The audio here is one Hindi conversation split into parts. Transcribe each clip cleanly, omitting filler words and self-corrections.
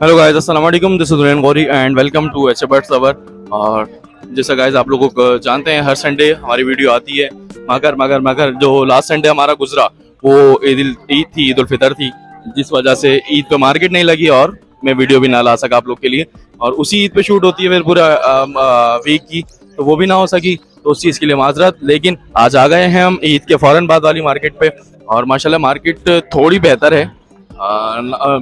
हेलो गाइस, अस्सलाम वालेकुम। This is Nooran Gauri and welcome to H birds lover. और जैसा गाइस आप लोगों को जानते हैं, हर संडे हमारी वीडियो आती है। मगर जो लास्ट संडे हमारा गुजरा वो ईद थी, ईद उल फितर थी, जिस वजह से ईद पे मार्केट नहीं लगी और मैं वीडियो भी ना ला सका आप लोग के लिए। और उसी ईद पे शूट होती है फिर पूरा वीक की, तो वो भी ना हो सकी, तो उस चीज़ के लिए माजरत। लेकिन आज आ गए हैं हम ईद के फ़ौरन बाद वाली मार्केट पे, और माशाल्लाह मार्केट थोड़ी बेहतर है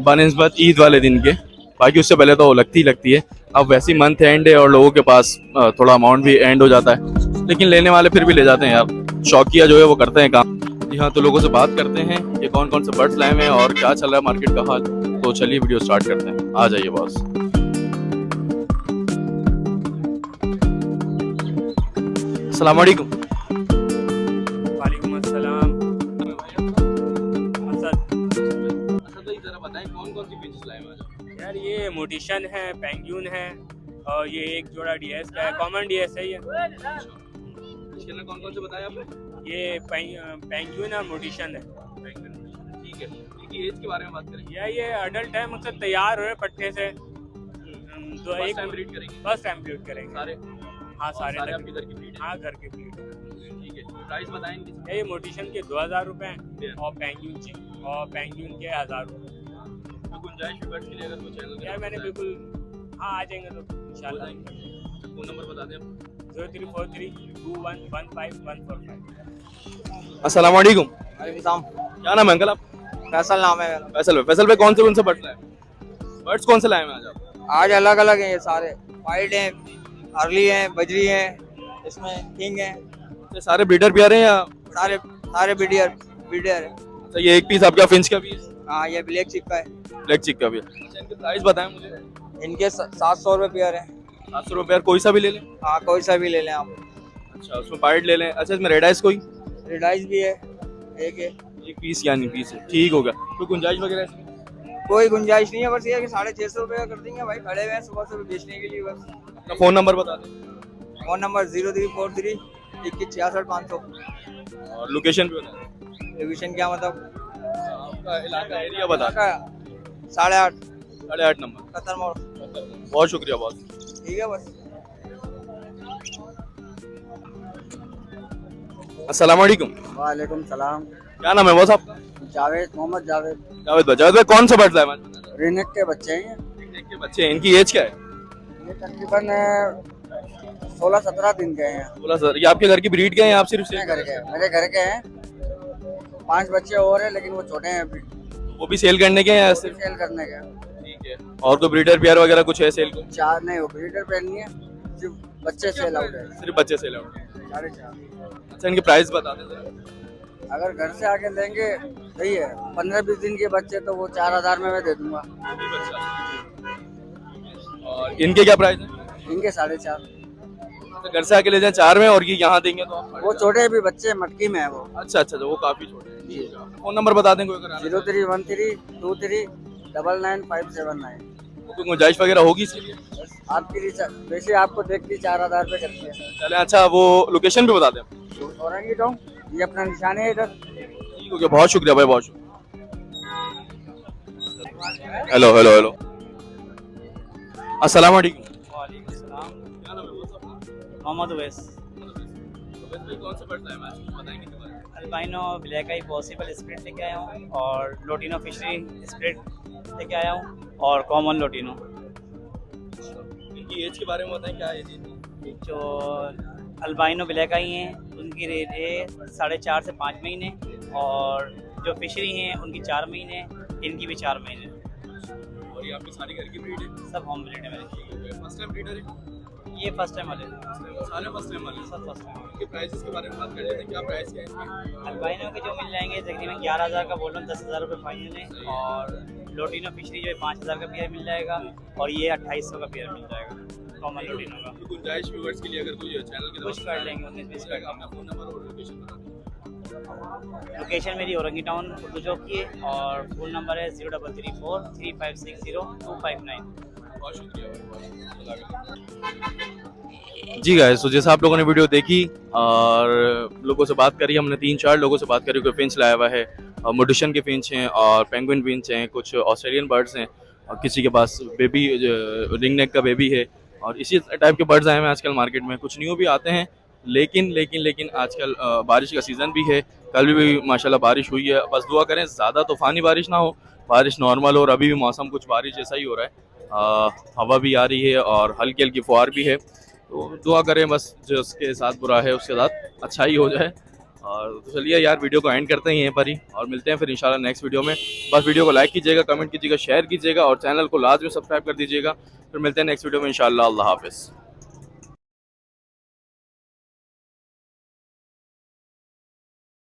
बनस्बत ईद वाले दिन के। बाकी उससे पहले तो लगती है। अब वैसे ही मंथ एंड है और लोगों के पास थोड़ा अमाउंट भी एंड हो जाता है, लेकिन लेने वाले फिर भी ले जाते हैं यार। शौकिया जो है वो करते हैं काम। जी हाँ, तो लोगों से बात करते हैं कि कौन कौन से बर्ड्स लाए हुए हैं और क्या चल रहा है मार्केट का हाल। तो चलिए वीडियो स्टार्ट करते हैं, आ जाइए बॉस। अस्सलाम वालेकुम। वालेकुम अस्सलाम। अच्छा भाई, जरा बताएं कौन कौन सी फिंचेस लाए हैं आज? यार ये मोटिशन है, पेंगुइन है, और ये एक जोड़ा डीएस का है, कॉमन डीएस है ये। इसके अंदर कौन कौन से बताया आपने? ये पेंगुइन और मोटिशन है। ठीक है, इनकी एज के बारे में बात करें। यार ये अडल्ट है, मतलब तैयार हो रहे पट्टे से। तो फर्स्ट एक टाइम ब्रीड करेंगे फर्स्ट टाइम ब्रीड करेंगे सारे? हाँ, सारे आपके घर की ब्रीड है? हाँ, घर के ब्रीड। ठीक है, प्राइस बताएं इनकी। ये मोटिशन के 2000 रुपये हैं और पेंगुइन के 1000 रुपये। तो गुंजाइश भी बर्ड्स के लिए अगर कोई चैनल यार मैंने बिल्कुल हाँ, आ जाएंगे तो इंशाल्लाह। फोन नंबर बता दें। 0343211145। अस्सलाम वालेकुम। वालेकुम। क्या नाम है अंकल आप? फैसल नाम है मेरा। फैसल भाई, कौन से बर्ड्स लाए? बर्ड्स कौन से लाए हैं आज आप? आज अलग अलग हैं ये सारे। वाइट हैं, अर्ली हैं, बजरी हैं, इसमें किंग हैं। ये सारे ब्रीडर भी आ रहे हैं या? सारे सारे ब्रीडर हैं। अच्छा, ये एक पीस आपका फिंच का पीस, हाँ, ये ब्लैक चिक का है। ब्लैक चिक का भी है। अच्छा, इनके प्राइस बताएं मुझे। इनके 700 रुपये पेयर है। 700 रुपये, कोई सा भी ले लें? हाँ, कोई सा भी ले लें आप। अच्छा, उसमें पाइट ले लें। अच्छा, इसमें रेड आइस कोई रिडाइस भी है, एक है। एक पीस यानी पीस है, ठीक होगा। कोई गुंजाइश वगैरह इसमें? कोई गुंजाइश नहीं है, बस ये है कि 650 रुपये का कर देंगे भाई। खड़े हुए हैं सुबह से बेचने के लिए बस। अपना फ़ोन नंबर बता दें फ़ोन नंबर 0343 21 66 500। और लोकेशन भी बता दें। लोकेशन क्या मतलब? आपका इलाका एरिया बता दें। 8:30 8:30 नंबर। कतर मोड़। बहुत शुक्रिया बॉस। ठीक है बस। अस्सलाम वालेकुम। वालेकुम सलाम। क्या नाम है बॉस आपका? जावेद, मोहम्मद जावेद। जावेद भाई, कौन सा बर्ड लाए आज? रिनेक के बच्चे हैं। एक के बच्चे हैं, इनकी एज क्या है? ये तकरीबन 16-17 दिन के हैं। बोला सर, ये आपके घर की ब्रीड के हैं या आप सिर्फ मेरे घर के हैं। 5 बच्चे और हैं, लेकिन वो छोटे हैं अभी। वो भी सेल करने के हैं या सिर्फ? सेल करने के। ठीक है। और कोई ब्रीडर पेयर वगैरह कुछ है सेल को? 4 नहीं, वो ब्रीडर पेयर नहीं है, सिर्फ बच्चे सेल आउट है। सिर्फ बच्चे सेल आउट? 4.5। अच्छा, इनके प्राइस बता दें जरा। अगर घर से आके लेंगे सही है, 15-20 दिन के बच्चे तो वो 4000 में मैं दे दूंगा। और इनके क्या प्राइस है? इनके 4.5। तो घर से आके ले जाएं 4 में, और ये यहाँ देंगे तो आप? वो छोटे भी बच्चे मटकी में है वो। अच्छा, वो काफी छोटे हैं। फोन नंबर बता दें कोई अगर आना चाहे। 0313239959। कोई गुंजाइश वगैरह होगी इसके लिए? आपकी वैसे आपको देख ली 4000 रुपये करती है। चले, अच्छा वो लोकेशन भी बता दें। औरंगी टाउन, ये अपना निशान है इधर। ठीक हो गया, बहुत शुक्रिया भाई, बहुत शुक्रिया। हेलो। अस्सलाम वालेकुम। वालेकुम अस्सलाम। क्या नाम है बॉस आपका? मोहम्मद उवैस। कौन से बर्ड लाए आज बताएंगे इसके बारे में? अल्बाइनो ब्लैक आई पॉसिबल स्प्लिट लेके आया हूँ, और लोटिनो फिशरी स्प्लिट लेके आया हूँ, और कॉमन लोटिनो। इनकी एज के बारे में बताएं, क्या एज है? जो अल्बाइनो ब्लैक आई हैं उनकी रेट है 4.5 से 5 महीने, और जो फिशरी हैं उनकी 4 महीने, इनकी भी 4 महीने। और ये आपकी सारी घर की ब्रीड है? सब होम ब्रीड है मेरे। फर्स्ट टाइम ब्रीडर है? ये फर्स्ट टाइम वाले सारे फर्स्ट टाइम वाले? सब फर्स्ट टाइम। इनके प्राइसेस के बारे में बात कर लेते हैं, क्या प्राइस है इसके? अल्बाइनो के जो मिल जाएंगे तकरीबन 11,000 का बोल रहा हूँ, 10,000 रुपये फाइनल है। और लोटिनो फिशरी जो है 5,000 का पेयर मिल जाएगा, और ये 2800 का पेयर मिल जाएगा कॉमन लोटिनो का। गुंजाइश व्यूअर्स के लिए अगर कोई चैनल के कुछ कर लेंगे 19-20 का। अपना फोन नंबर और लोकेशन बता दें। लोकेशन मेरी औरंगी टाउन उर्दू चौक की है, और फ़ोन नंबर है 03343560 बहुत शुक्रिया। जी गाइस, तो जैसा आप लोगों ने वीडियो देखी और लोगों से बात करी, हमने 3-4 लोगों से बात करी। कोई फिंच लाया हुआ है, मोटिशन के फिंच हैं और पेंगुइन फिंच हैं, कुछ ऑस्ट्रेलियन बर्ड्स हैं। और किसी के पास बेबी रिंग नेक का बेबी है, और इसी टाइप के बर्ड्स आए हैं आजकल मार्केट में। कुछ न्यू भी आते हैं, लेकिन आजकल बारिश का सीज़न भी है। कल भी माशाल्लाह बारिश हुई है, बस दुआ करें ज़्यादा तूफ़ानी बारिश ना हो, बारिश नॉर्मल हो। और अभी भी मौसम कुछ बारिश जैसा ही हो रहा है, हवा भी आ रही है और हल्की हल्की फुहार भी है। तो दुआ करें बस जो उसके साथ बुरा है उसके साथ अच्छा ही हो जाए। और तो चलिए यार, वीडियो को एंड करते हैं यहीं पर ही, और मिलते हैं फिर इंशाल्लाह नेक्स्ट वीडियो में। बस वीडियो को लाइक कीजिएगा, कमेंट कीजिएगा, शेयर कीजिएगा और चैनल को लाजमी सब्सक्राइब कर दीजिएगा। फिर मिलते हैं नेक्स्ट वीडियो में इंशाल्लाह। अल्लाह हाफिज़।